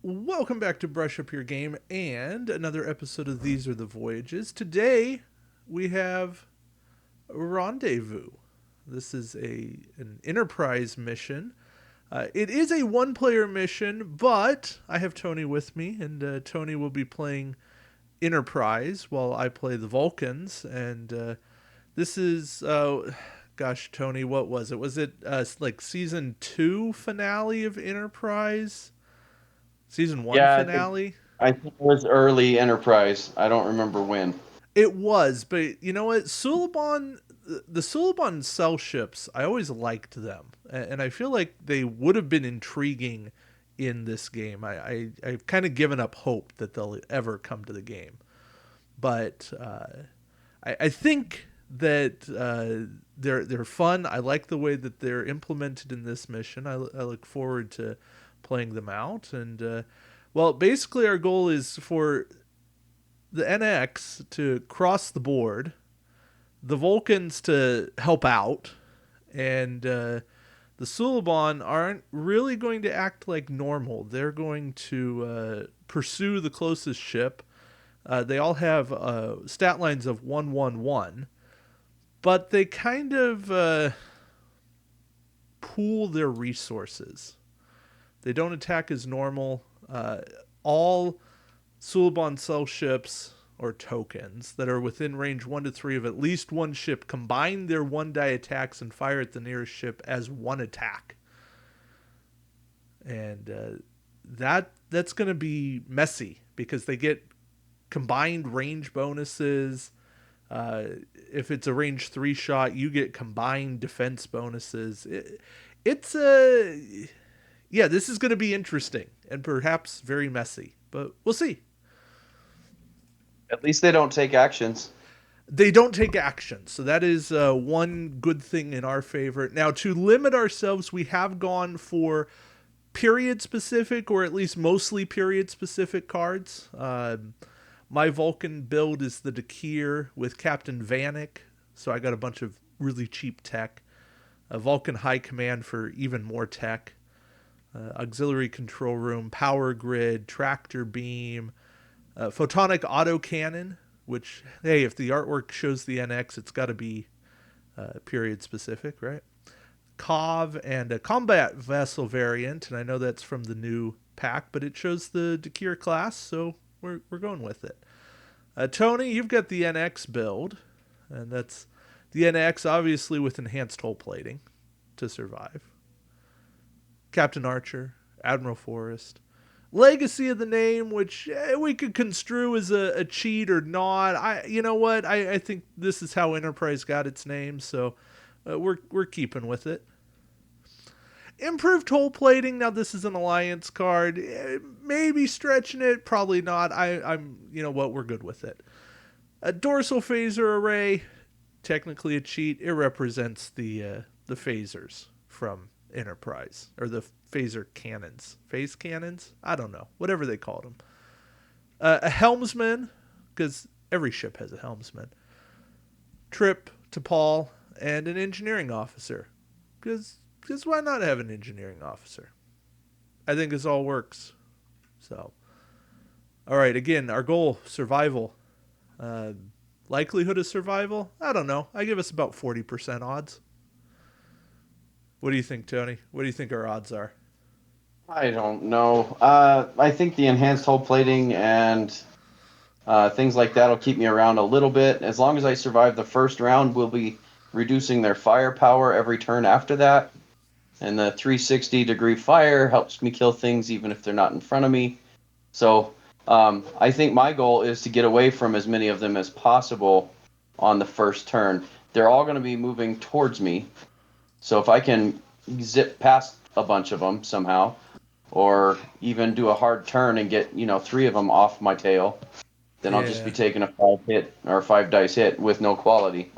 Welcome back to Brush Up Your Game and another episode of These Are the Voyages. Today we have Rendezvous. This is an Enterprise mission. It is a one-player mission, but I have Tony with me, and Tony will be playing Enterprise while I play the Vulcans. And this is, gosh, Tony, what was it? Was it like season 2 finale of Enterprise? Season 1 Yeah, finale? I think it was early Enterprise. I don't remember when. It was, but you know what? The Suliban cell ships, I always liked them, and I feel like they would have been intriguing in this game. I've kind of given up hope that they'll ever come to the game, but I think that they're fun. I like the way that they're implemented in this mission. I look forward to playing them out, and well, basically our goal is for the NX to cross the board, the Vulcans to help out, and the Suliban aren't really going to act like normal. They're going to pursue the closest ship. They all have stat lines of 111, but they kind of pool their resources. They don't attack as normal. All Suliban cell ships or tokens that are within range 1 to 3 of at least one ship combine their 1 die attacks and fire at the nearest ship as one attack. And that's going to be messy because they get combined range bonuses. If it's a range 3 shot, you get combined defense bonuses. It's a yeah, this is going to be interesting and perhaps very messy, but we'll see. At least they don't take actions. They don't take action, so that is one good thing in our favor. Now, to limit ourselves, we have gone for period specific, or at least mostly period specific cards. My Vulcan build is the Dakir with Captain Vanek, so I got a bunch of really cheap tech. A Vulcan High Command for even more tech. Auxiliary control room, power grid, tractor beam, photonic autocannon, which, hey, if the artwork shows the NX, it's got to be period specific, right? COV and a combat vessel variant, and I know that's from the new pack, but it shows the Dakir class, so we're going with it. Tony, you've got the NX build, and that's the NX obviously with enhanced hull plating to survive. Captain Archer, Admiral Forrest. Legacy of the name, which we could construe as a cheat or not. You know what? I think this is how Enterprise got its name, so we're keeping with it. Improved hull plating. Now this is an alliance card. Maybe stretching it, probably not. I'm you know what? We're good with it. A dorsal phaser array, technically a cheat. It represents the phasers from Enterprise, or the phaser cannons. Phase cannons? I don't know. Whatever they called them. A helmsman, because every ship has a helmsman. Trip to Paul, and an engineering officer. Because why not have an engineering officer? I think this all works. So, all right, again, our goal, survival. Uh, Likelihood of survival? I don't know. I give us about 40% odds. What do you think, Tony? What do you think our odds are? I don't know. I think the enhanced hull plating and things like that will keep me around a little bit. As long as I survive the first round, we'll be reducing their firepower every turn after that. And the 360-degree fire helps me kill things even if they're not in front of me. So I think my goal is to get away from as many of them as possible on the first turn. They're all going to be moving towards me. So if I can zip past a bunch of them somehow, or even do a hard turn and get 3 of them off my tail, then I'll just be Yeah. taking a 5 hit or 5 dice hit with no quality.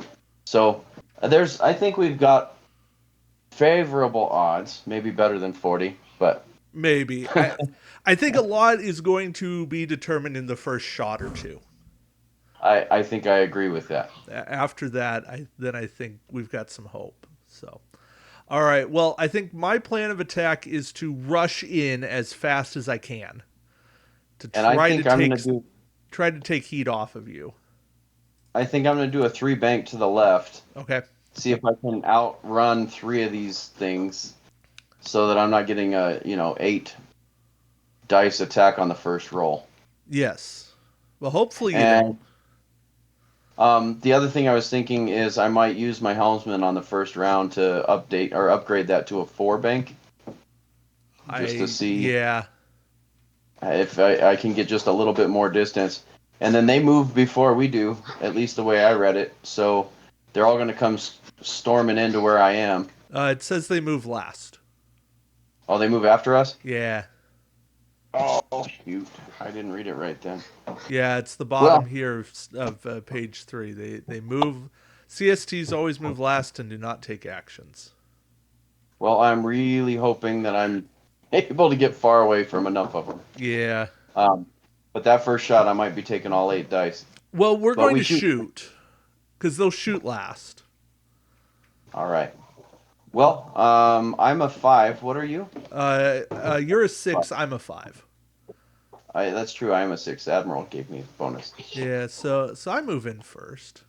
So I think we've got favorable odds, maybe better than 40, but Maybe. I think a lot is going to be determined in the first shot or two. I think I agree with that. After that, I think we've got some hope. So, all right. Well, I think my plan of attack is to rush in as fast as I can. to And I think I'm gonna do. try to take heat off of you. I think I'm gonna do a 3 bank to the left. Okay. See if I can outrun 3 of these things, so that I'm not getting a 8 dice attack on the first roll. Yes. Well, hopefully you don't. And the other thing I was thinking is I might use my helmsman on the first round to update or upgrade that to a 4 bank, just to see Yeah. if I can get just a little bit more distance. And then they move before we do, at least the way I read it. So they're all going to come storming into where I am. It says they move last. Oh, they move after us? Yeah. Oh, shoot. I didn't read it right then. Yeah, it's the bottom Well, here of page 3. They move. CSTs always move last and do not take actions. well, I'm really hoping that I'm able to get far away from enough of them. Yeah. Um, but that first shot, I might be taking all 8 dice. Well, we're But going we to shoot because they'll shoot last. All right. Well, I'm a 5. What are you? You're a 6. I'm a 5. That's true. I am a 6. Admiral gave me a bonus. Yeah. So I move in first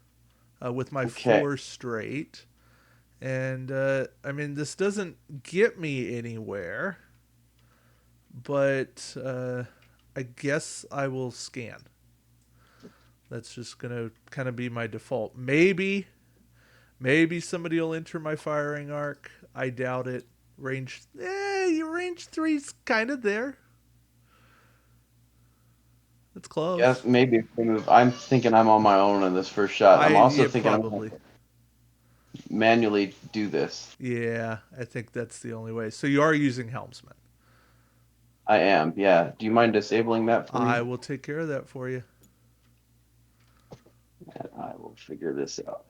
with my Okay. 4 straight, and I mean this doesn't get me anywhere, but I guess I will scan. That's just gonna kind of be my default. Maybe somebody will enter my firing arc. I doubt it. Your range 3's kind of there. That's Yeah, close. maybe if we move. I'm thinking I'm on my own in this first shot. I'm also Yeah, thinking I'm going probably. to manually do this. Yeah, I think that's the only way. So you are using helmsman. I am. Yeah. Do you mind disabling that for I me? will take care of that for you. And I will figure this out.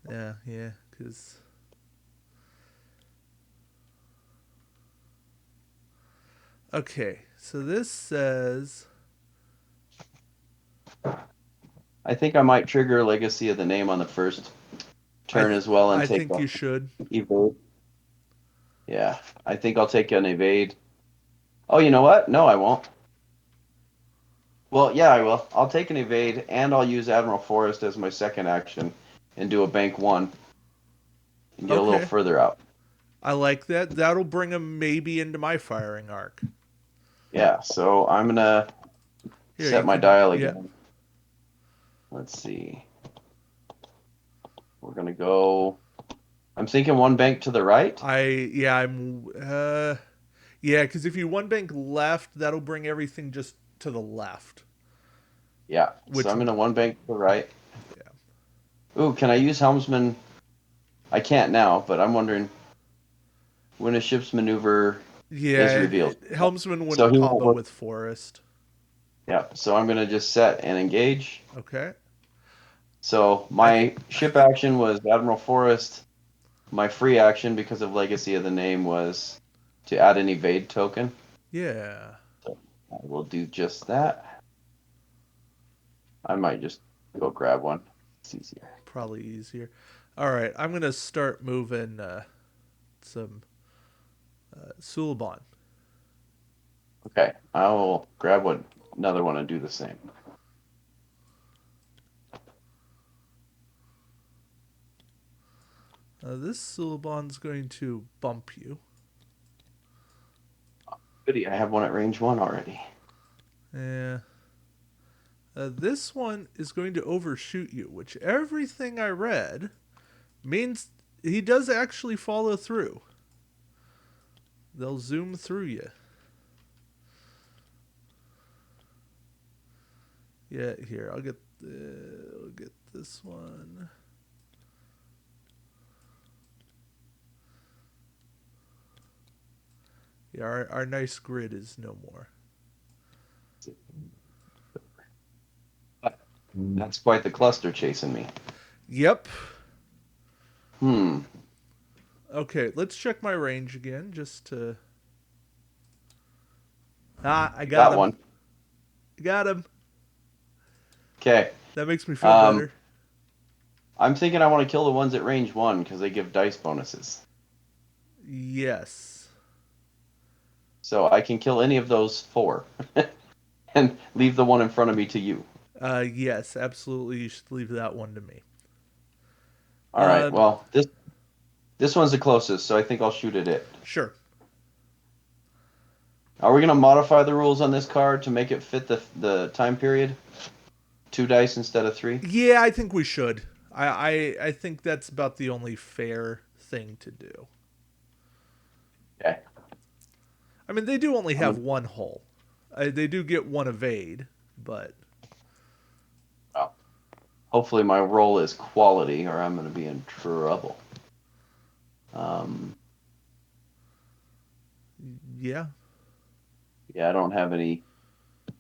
Yeah, because okay. So this says I think I might trigger Legacy of the Name on the first turn as well and I take think a you should. evade. Yeah, I think I'll take an evade. Oh, you know what? No, I won't. Well, yeah, I will. I'll take an evade, and I'll use Admiral Forrest as my second action and do a bank 1 and get a little Okay, further out. I like that. That'll bring him maybe into my firing arc. Yeah, so I'm going to Here you set my can. dial Yeah, again. Let's see. We're going to go. I'm thinking 1 bank to the right. Yeah, because if you one bank left, that'll bring everything just to the left. Yeah, so Which I'm going to 1 bank to the right. yeah. Ooh, can I use helmsman? I can't now, but I'm wondering when a ship's maneuver is Yeah, revealed. helmsman So wouldn't he won't combo work. with forest. Yeah, so I'm going to just set and engage. Okay. So I my ship action was Admiral Forrest. My free action, because of Legacy of the Name, was to add an evade token. Yeah. So I will do just that. I might just go grab one. It's easier. Probably easier. All right, I'm gonna start moving some Suliban. Okay, I will grab another one and do the same. This Suliban's going to bump you. Goody, I have one at range 1 already. Yeah. This one is going to overshoot you, which everything I read means he does actually follow through. They'll zoom through you. Yeah, here I'll get this one. Yeah, our nice grid is no more. That's quite the cluster chasing me. Yep. Hmm. Okay, let's check my range again, just to. I got Got him. one. Got him. Okay. That makes me feel better. I'm thinking I want to kill the ones at range 1 because they give dice bonuses. Yes. So I can kill any of those 4 and leave the one in front of me to you. Yes, absolutely. You should leave that one to me. All right. Um, Well, this one's the closest, so I think I'll shoot at it. sure. Are we going to modify the rules on this card to make it fit the time period? 2 dice instead of 3? Yeah, I think we should. I think that's about the only fair thing to do. Okay. I mean, they do only I'm have gonna, one hull. They do get one evade, but well, hopefully my roll is quality, or I'm going to be in trouble. Um, yeah, yeah, I don't have any you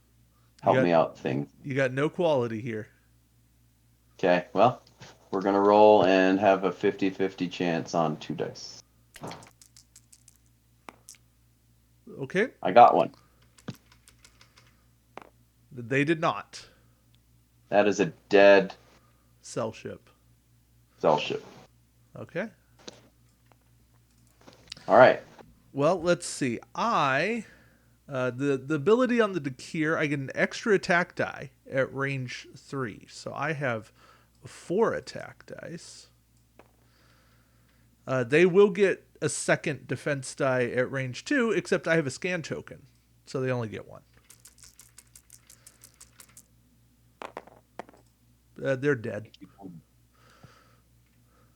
help got me out thing. you got no quality here. Okay, well, we're going to roll and have a 50-50 chance on 2 dice. Okay, I got one. they did not. That is a dead Cell ship. cell ship. Okay. All right. Well, let's see. The ability on the Dakir, I get an extra attack die at range 3. So I have 4 attack dice. They will get a second defense die at range 2, except I have a scan token. So they only get 1. They're dead.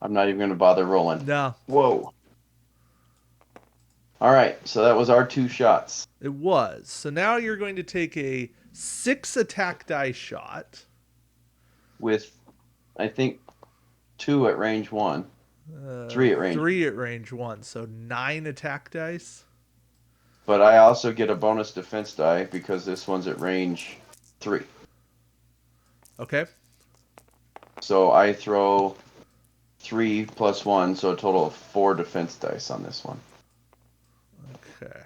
I'm not even going to bother rolling. No, Whoa. All right, so that was our 2 shots. it was. So now you're going to take a 6 attack die shot. With, I think, 2 at range 1. 3 at range. 3 at range 1. So 9 attack dice. But I also get a bonus defense die because this one's at range 3. Okay. So I throw 3 plus 1, so a total of 4 defense dice on this one. Okay.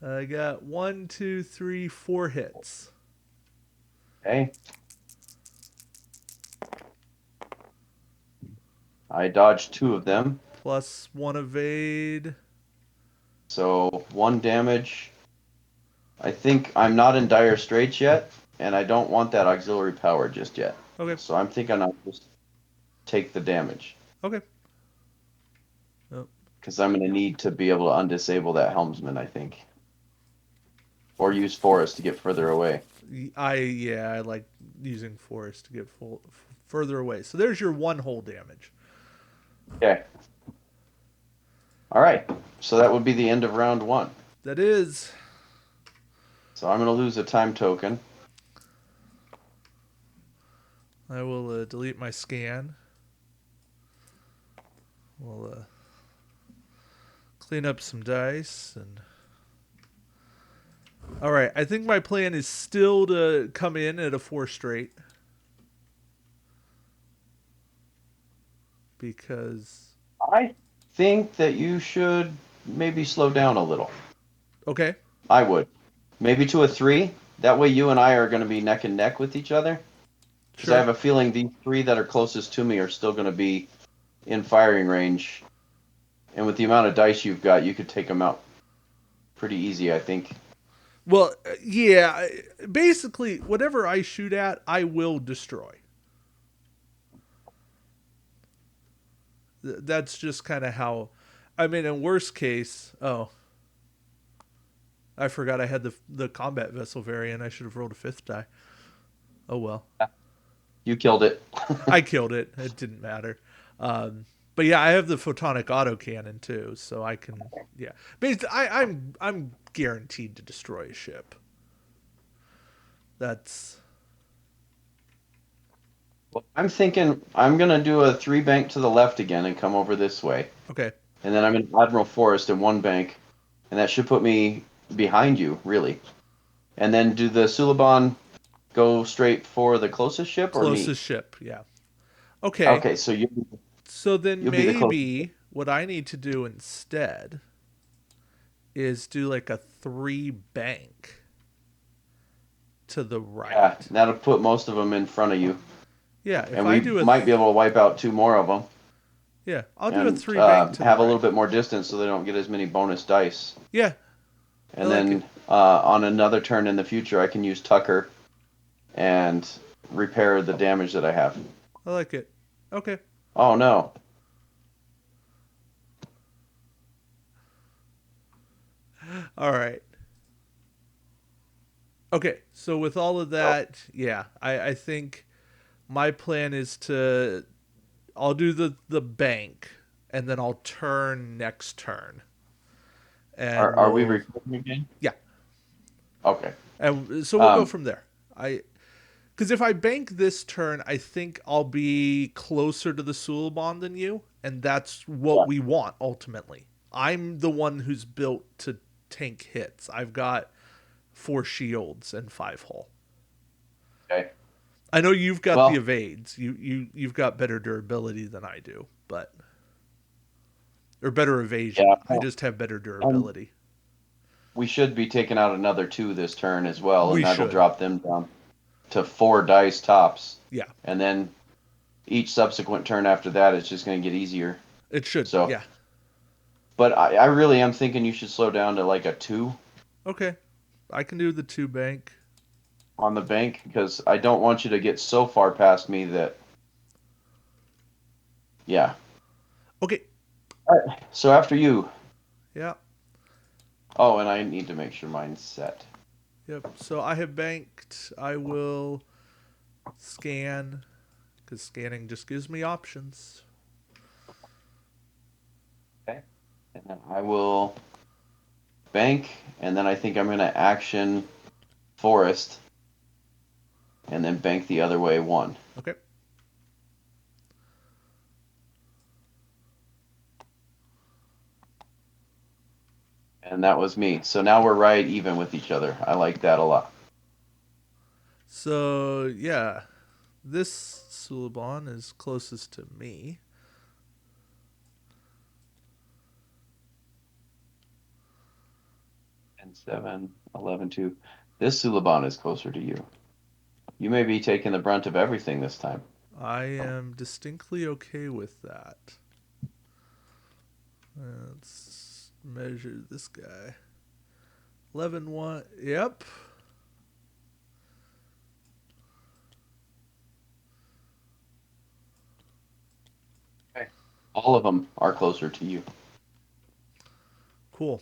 I got 1, 2, 3, 4 hits. Okay. I dodged 2 of them. Plus 1 evade. So 1 damage. I think I'm not in dire straits yet, and I don't want that auxiliary power just yet. Okay. So I'm thinking I'll just take the damage. Okay. Oh. Because I'm going to need to be able to undisable that helmsman, I think. Or use forest to get further away. I like using forest to get further away. So there's your 1 whole damage. Okay. All right. So that would be the end of round 1. That is. So I'm going to lose a time token. I will delete my scan. We'll clean up some dice and. All right, I think my plan is still to come in at a 4 straight. Because. I think that you should maybe slow down a little. Okay. I would. Maybe to a 3. That way you and I are going to be neck and neck with each other. Because Sure. I have a feeling these 3 that are closest to me are still going to be in firing range. And with the amount of dice you've got, you could take them out pretty easy, I think. Well, yeah. Basically, whatever I shoot at, I will destroy. That's just kind of how. I mean, in worst case, I forgot I had the combat vessel variant. I should have rolled a 5th die. Oh well. You killed it. I killed it. It didn't matter. But yeah, I have the photonic autocannon too, so I can. Yeah, basically, I'm guaranteed to destroy a ship. That's. Well, I'm thinking I'm going to do a 3 bank to the left again and come over this way. Okay. And then I'm in Admiral Forest in 1 bank. And that should put me behind you, really. And then do the Suliban go straight for the closest ship or me? Closest ship, yeah. Okay. Okay, so So then you'll be the closest. maybe what I need to do instead is do like a 3 bank to the Yeah, right. that'll put most of them in front of you, Yeah, if and I we do a might be able to wipe out two more of them yeah, I'll do a and 3 bank to the have a little right. bit more distance so they don't get as many bonus dice. Yeah, I And like it. then on another turn in the future, I can use Tucker and repair the damage that I have. I like it. Okay. Oh no. All right. Okay. So with all of Oh, that, yeah, I think my plan is to I'll do the bank and then I'll turn next turn. And are we we'll recording again? yeah. Okay. And so we'll go Um, from there. I Because if I bank this turn, I think I'll be closer to the Suliban than you, and that's what yeah. we want ultimately. I'm the one who's built to tank hits. I've got 4 shields and 5 hull. Okay. I know you've got the Well, evades. You've got better durability than I do, but or better evasion. yeah. I just have better And durability. we should be taking out another two this turn as well, We and that'll should. drop them down to 4 dice tops. Yeah, And then each subsequent turn after that, it's just going to get easier. it should. So, Yeah. but I really am thinking you should slow down to like a 2 Okay. I can do the 2 bank. on the bank because I don't want you to get so far past me that, yeah. Okay. All right. So after you. Yeah. Oh, and I need to make sure mine's set. Yep. So I have banked. I will scan because scanning just gives me options. Okay. And then I will bank, and then I think I'm going to action forest, and then bank the other way 1. Okay. And that was me. So now we're right even with each other. I like that a lot. So yeah, this Suliban is closest to me. And 7, 11, 2. This Suliban is closer to you. You may be taking the brunt of everything this time. I am distinctly okay with that. Let's measure this guy. 11 1. Yep. Okay. All of them are closer to you. Cool.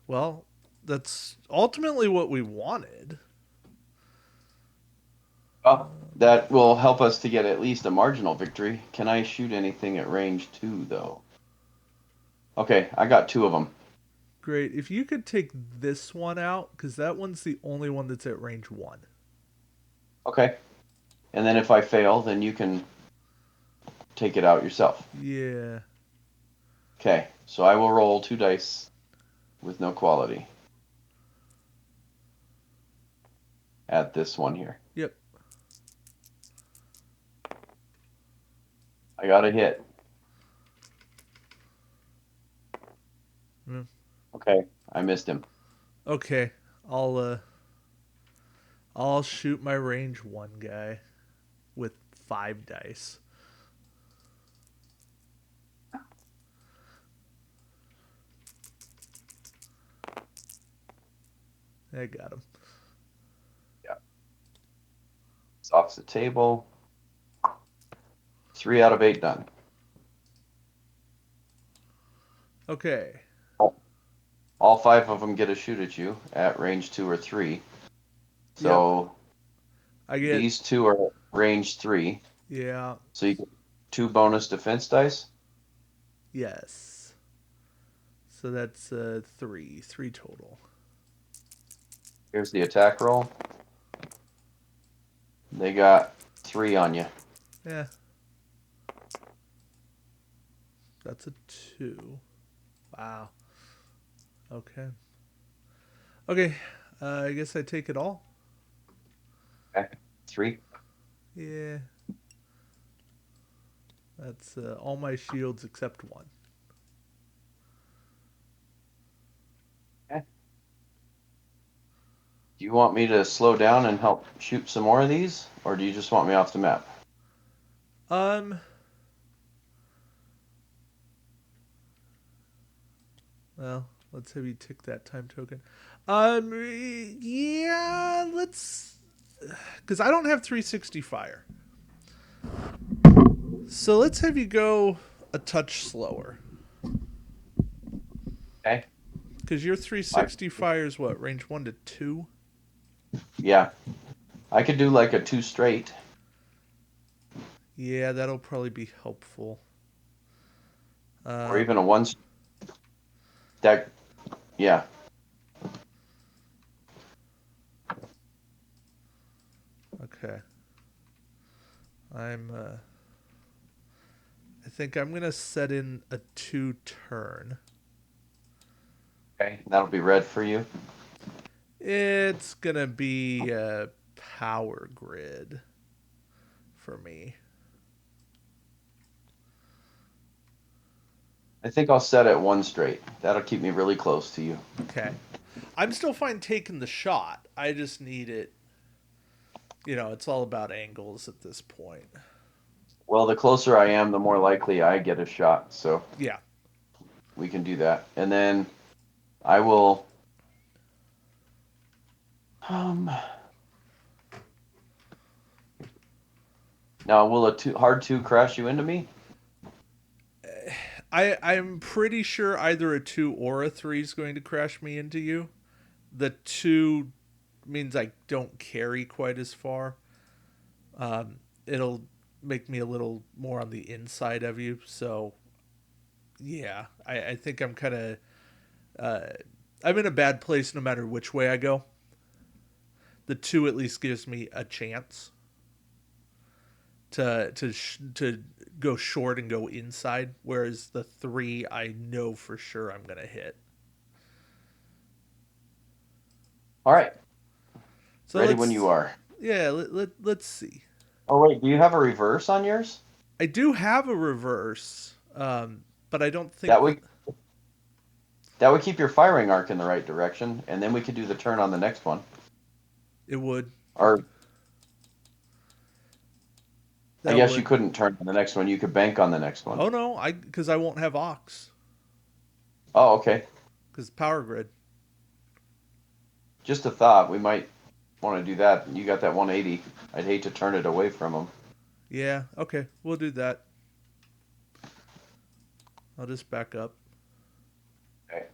Well, that's ultimately what we wanted. Well, that will help us to get at least a marginal victory. Can I shoot anything at range 2, though? Okay, I got 2 of them. Great. If you could take this one out, because that one's the only one that's at range 1. Okay. And then if I fail, then you can take it out yourself. Yeah. Okay, so I will roll 2 dice with no quality at this one here. Yep. I got a hit. Mm. Okay, I missed him. Okay. I'll uh I'll shoot my range 1 guy with 5 dice. I got him. Yeah, it's off the table. 3 out of 8 done. Okay. All 5 of them get a shoot at you at range 2 or 3. Yep. So I get these 2 are range 3. yeah. So you get 2 bonus defense dice. Yes. So that's 3 total. Here's the attack roll. They got 3 on you. Yeah. That's a 2. Wow. Okay. Okay. I guess I take it all. Okay, 3. Yeah. That's all my shields except one. Okay. Do you want me to slow down and help shoot some more of these, or do you just want me off the map? Um, well, let's have you tick that time token. Yeah, let's, because I don't have 360 fire. So let's have you go a touch slower. Okay. Because your I, 360 fire is what, range 1 to 2? yeah, I could do like a 2 straight. Yeah, that'll probably be helpful. Or even a Um, one. That, yeah. okay. I think I'm going to set in a 2 turn. Okay. That'll be red for you. It's going to be a power grid for me. I think I'll set it 1 straight. That'll keep me really close to you. Okay. I'm still fine taking the shot. I just need it. It's all about angles at this point. Well, the closer I am, the more likely I get a shot. So Yeah. we can do that. And then I will. Um, Now, will a hard 2 crash you into me? I'm pretty sure either a 2 or a 3 is going to crash me into you. The 2 means I don't carry quite as far. It'll make me a little more on the inside of you. So, yeah, I think I'm kind of. I'm in a bad place no matter which way I go. The 2 at least gives me a chance to go short and go inside, whereas the 3 I know for sure I'm gonna hit. All right. So Ready when you let's are. yeah let's see. Oh, wait. Do you have a reverse on yours? I do have a reverse, but I don't think That would that would keep your firing arc in the right direction, and then we could do the turn on the next one. it would. Or I That guess you would. couldn't turn on the next one. You could bank on the next one. Oh no, because I won't have ox Oh, okay. because power grid. Just a thought. We might want to do that. You got that 180. I'd hate to turn it away from them. Yeah, okay, we'll do that. I'll just back up Okay.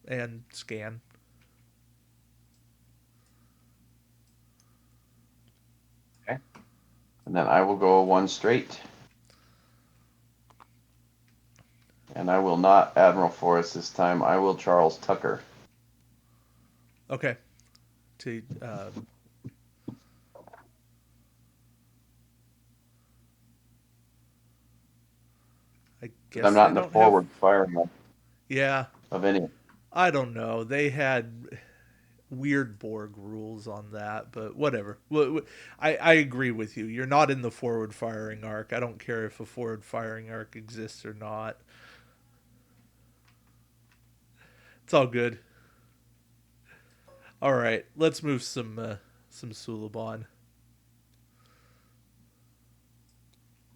and scan. Okay. And then I will go 1 straight. And I will not Admiral Forrest this time. I will Charles Tucker. Okay. To I Because I'm guess not they in the don't have. forward firing Yeah, of any. I don't know. They had weird Borg rules on that, but whatever. I agree with you. You're not in the forward firing arc. I don't care if a forward firing arc exists or not. It's all good. All right, let's move some Suliban.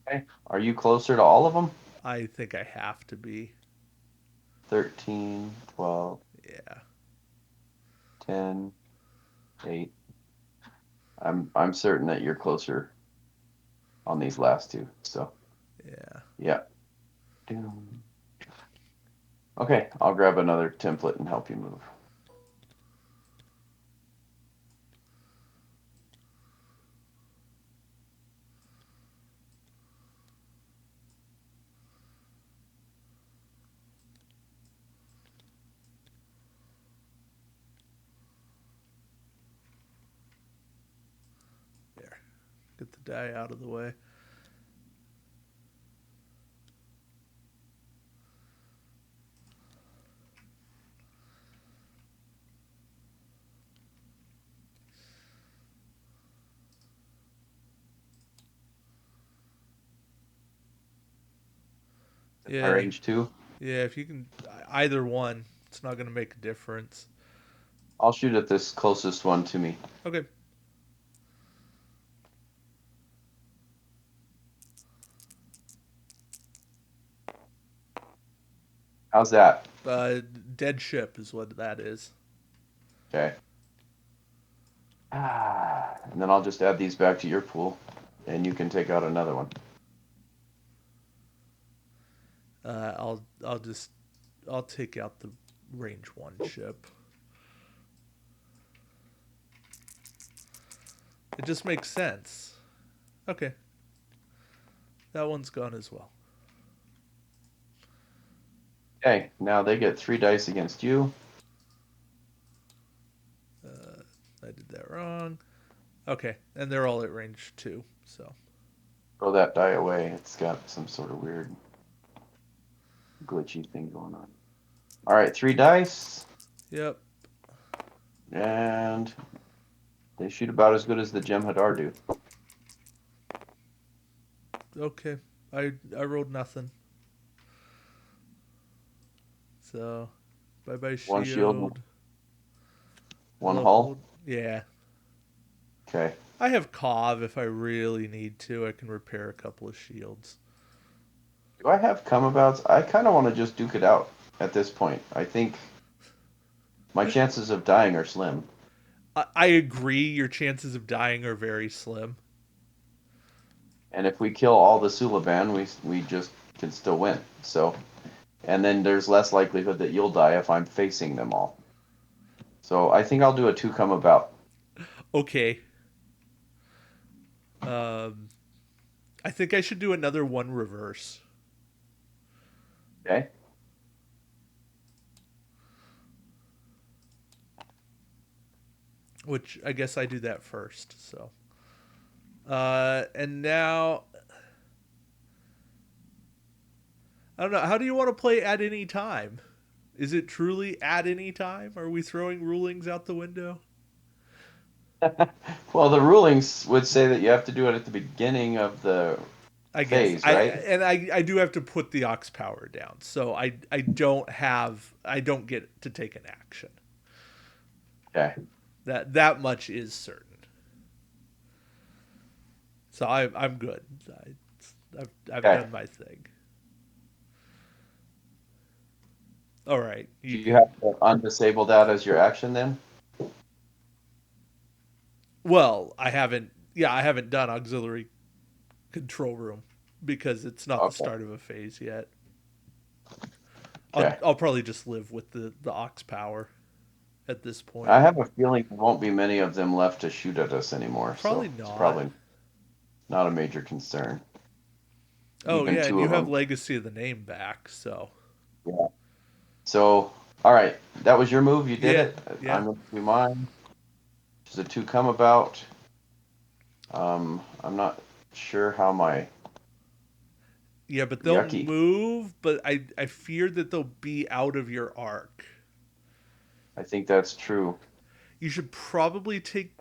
Okay. Are you closer to all of them? I think I have to be. 13, 12, Yeah. 10, 8. I'm certain that you're closer on these last 2. So, Yeah. yeah. Okay, I'll grab another template and help you move. There. Get the die out of the way. My Yeah, range 2. yeah. If you can, either one, it's not going to make a difference. I'll shoot at this closest one to me. Okay. How's that? Dead ship is what that is. Okay. And then I'll just add these back to your pool, and you can take out another one. I'll take out the range 1 ship. It just makes sense. Okay. That one's gone as well. Okay, now they get 3 dice against you. I did that wrong. Okay, and they're all at range 2, so. Throw that die away. It's got some sort of weird glitchy thing going on. All right, 3 dice, Yep. and they shoot about as good as the Jem'Hadar do. Okay. I rolled nothing. So, bye bye shield. 1 shield, 1 Hello, hull. yeah. Okay. I have Cov if I really need to. I can repair a couple of shields. Do I have come-abouts? I kind of want to just duke it out at this point. I think my chances of dying are slim. I agree. Your chances of dying are very slim. And if we kill all the Suliban, we just can still win. So, and then there's less likelihood that you'll die if I'm facing them all. So I think I'll do a 2 come-about. Okay. I think I should do another 1 reverse. Okay. Which I guess I do that first. So, and now I don't know. How do you want to play at any time? Is it truly at any time? Are we throwing rulings out the window? Well, the rulings would say that you have to do it at the beginning of the I guess phase, right? I do have to put the ox power down, so I don't get to take an action. Okay. That much is certain. So I'm good. I've Okay. done my thing. All right. Do you have to undisable that as your action then? Well, I haven't. Yeah, I haven't done auxiliary control room because it's not the Okay. start of a phase yet. Okay. I'll probably just live with the ox power at this point. I have a feeling there won't be many of them left to shoot at us anymore, Probably so it's not. probably not a major concern. Oh Even yeah, and 2 you of have them. legacy of the name back, so Yeah. So, all right, that was your move. You did yeah, it. yeah, I'm going to do mine. Which is a 2 come about. I'm not sure how my yeah. But they'll yucky. move. But I fear that they'll be out of your arc. I think that's true. You should probably take.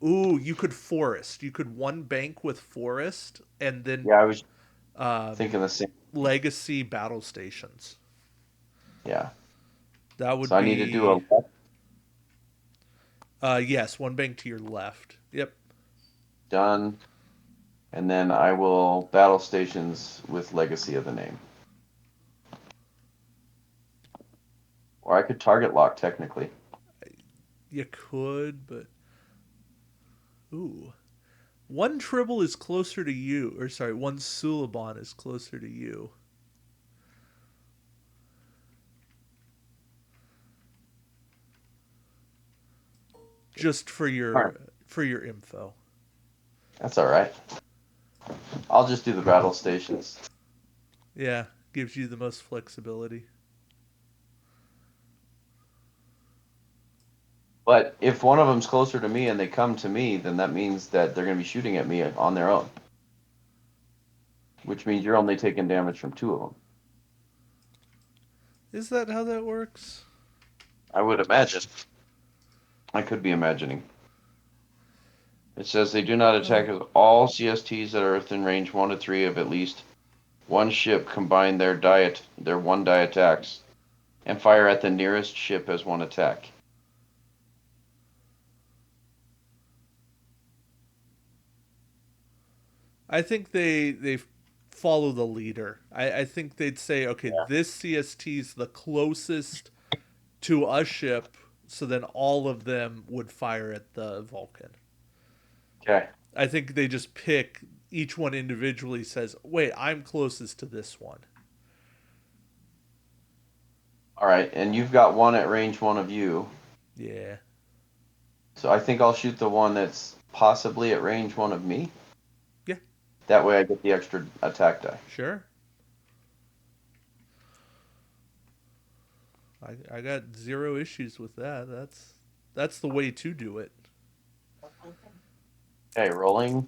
Ooh, you could forest. You could 1 bank with forest, and then Yeah, I was um, thinking the same. legacy battle stations. Yeah. That So would I need to do a be left yes, 1 bank to your left. Yep. done, and then I will battle stations with legacy of the name. Or I could target lock technically. You could, but ooh. 1 Tribble is closer to you, or sorry, 1 Suliban is closer to you. Just All right. for your info. That's all right. I'll just do the battle stations. Yeah, gives you the most flexibility. But if one of them's closer to me and they come to me, then that means that they're going to be shooting at me on their own. Which means you're only taking damage from 2 of them. Is that how that works? I would imagine. I could be imagining. It says they do not attack all CSTs that are within range 1 to 3 of at least One ship combine their one die attacks, and fire at the nearest ship as one attack. I think they follow the leader. I think they'd say, okay, Yeah. this CST is the closest to a ship, so then all of them would fire at the Vulcan. Okay. I think they just pick each one individually. Says, wait, I'm closest to this one. All right, and you've got one at range one of you. Yeah, So I think I'll shoot the one that's possibly at range one of me. yeah, That way I get the extra attack die. sure. I got zero issues with that. That's the way to do it. Okay, rolling.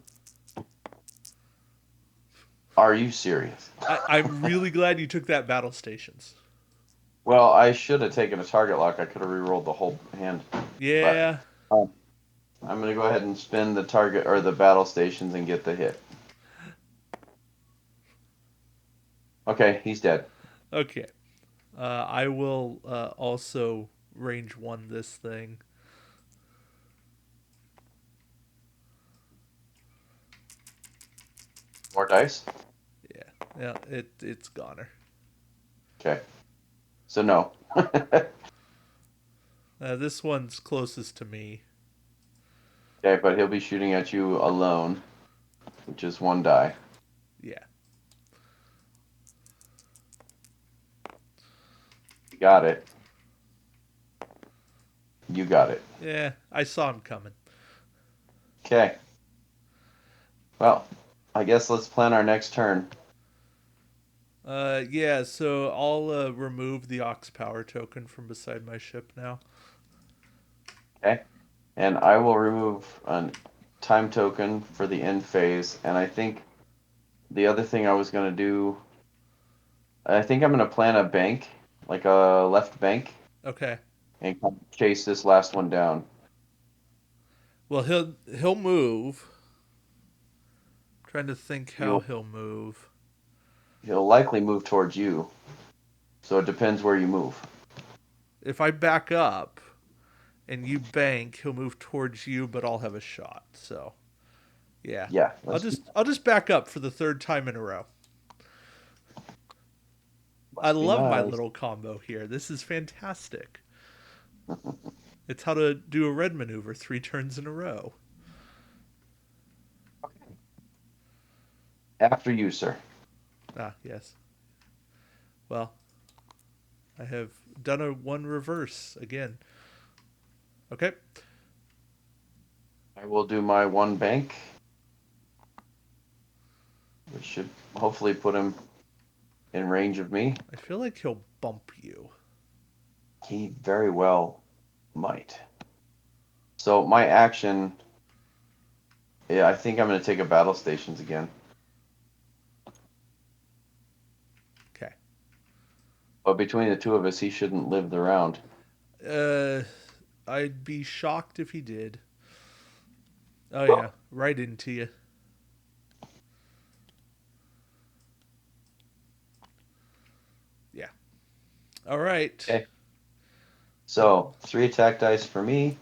Are you serious? I'm really glad you took that battle stations. Well, I should have taken a target lock. I could have re-rolled the whole hand. But Yeah. I'm going to go ahead and spin the target or the battle stations and get the hit. Okay, he's dead. Okay. I will also range one this thing. More dice? Yeah. Yeah. It's goner. Okay. So no. This one's closest to me. Okay, but he'll be shooting at you alone, which is one die. Yeah. You got it. You got it. Yeah. I saw him coming. Okay. Well, I guess let's plan our next turn. Yeah. So I'll remove the Ox Power token from beside my ship now. Okay. And I will remove a time token for the end phase. And I think the other thing I was going to do, I think I'm going to plan a bank, like a left bank, Okay. and chase this last one down. Well, he'll move. I'm trying to think how He'll he'll move. he'll likely move towards you. So it depends where you move. If I back up and you bank, he'll move towards you, but I'll have a shot. So, yeah. Yeah, I'll just back up for the third time in a row. I must be love my nice. little combo here. This is fantastic. It's how to do a red maneuver 3 turns in a row. After you, sir. Ah, yes. Well, I have done a one reverse again. Okay. I will do my one bank, which should hopefully put him in range of me. I feel like he'll bump you. He very well might. So my action, yeah, I think I'm going to take a battle stations again. Okay. But between the two of us, he shouldn't live the round. Uh, I'd be shocked if he did. Oh yeah, right into you. Yeah. All right. Okay. So 3 attack dice for me.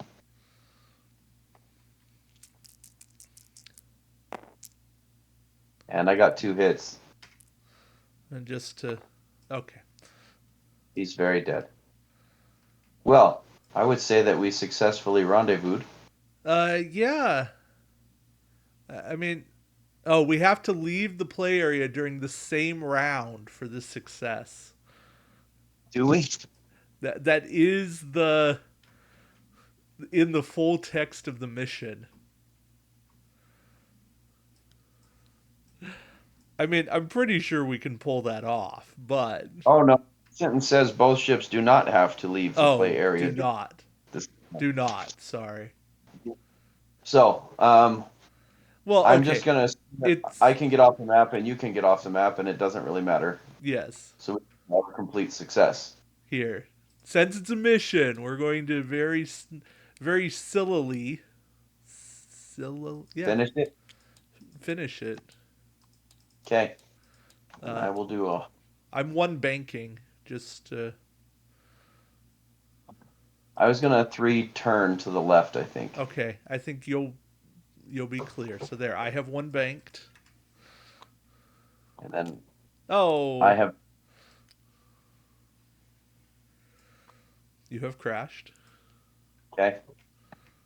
And I got 2 hits. And just to, okay. He's very dead. Well, I would say that we successfully rendezvoused. Yeah. I mean, oh, we have to leave the play area during the same round for this success. Do we? That is the in the full text of the mission. I mean, I'm pretty sure we can pull that off, but Oh no. The sentence says both ships do not have to leave the play oh, area. do not. This- Do not. Sorry. So, Well, I'm just okay. gonna. I It's can get off the map and you can get off the map, and it doesn't really matter. yes. So we have a complete success. Here. Since it's a mission, we're going to very sillily yeah, Finished it. finish it. Okay. And Uh, I will do a. I'm one banking. Just I was gonna 3 turn to the left, I think, okay. I think you'll be clear. So there, I have one banked. and then I Oh, have. you have crashed. Okay,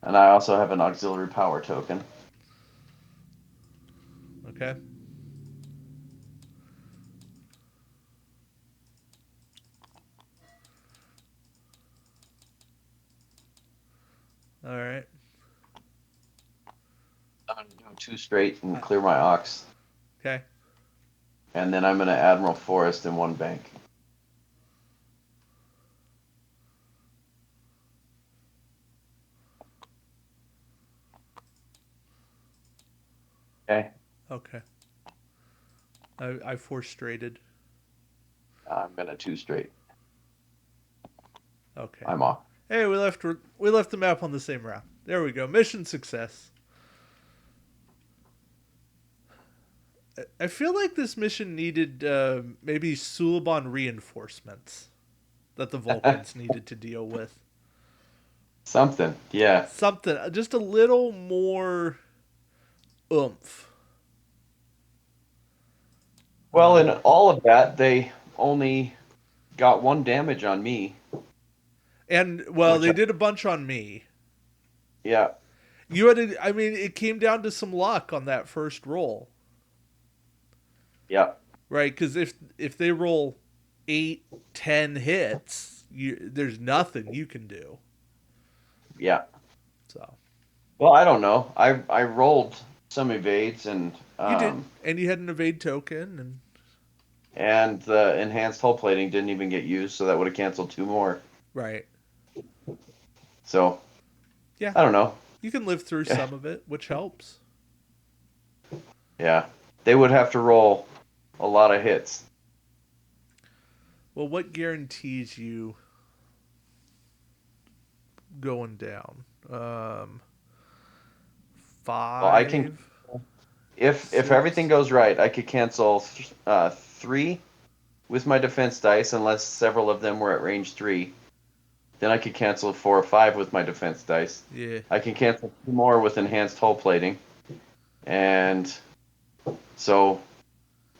and I also have an auxiliary power token. Okay. All right. I'm gonna do 2 straight and Uh, clear my ox, okay. and then I'm gonna Admiral Forest in one bank. Okay, Okay. I four straighted. I'm gonna 2 straight. Okay. I'm off. Hey, we left the map on the same route. There we go. Mission success. I feel like this mission needed maybe Suliban reinforcements that the Vulcans needed to deal with. Something, yeah. Something, just a little more oomph. Well, in Um, all of that, they only got 1 damage on me, and well, which they did a bunch on me. yeah, You had, I mean, it came down to some luck on that first roll, yeah, right? Because if they roll 8, 10 hits, there's nothing you can do. yeah. So Well, I don't know. I rolled some evades you did, and you had an evade token, and the enhanced hull plating didn't even get used, so that would have canceled 2 more. right? So Yeah, I don't know. you can live through Yeah, some of it, which helps. yeah. They would have to roll a lot of hits. Well, what guarantees you going down? Well, I can 5, if everything 6. goes right, I could cancel 3 with my defense dice, unless several of them were at range 3. Then I could cancel 4 or 5 with my defense dice. Yeah, I can cancel 2 more with enhanced hull plating, and so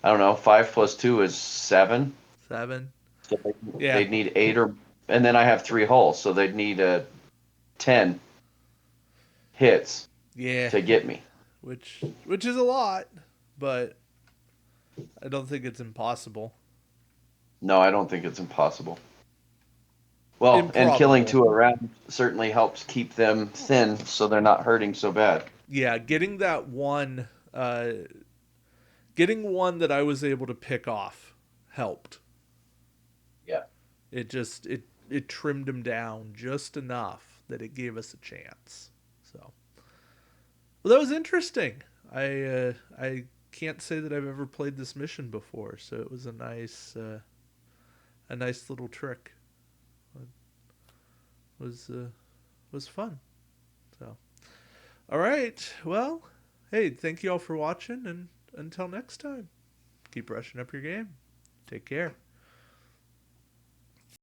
I don't know. 5 plus 2 is 7. 7. So Yeah, they'd need 8 or, and then I have 3 hulls, so they'd need 10 hits yeah. to get me. Which is a lot, but I don't think it's impossible. No, I don't think it's impossible. Well, and killing Improbable. 2 around certainly helps keep them thin, so they're not hurting so bad. Yeah, getting one that I was able to pick off helped. Yeah. It trimmed him down just enough that it gave us a chance. So, well, that was interesting. I can't say that I've ever played this mission before, so it was a nice little trick. It was fun. So, all right. Well, hey, thank you all for watching, and until next time, keep brushing up your game. Take care.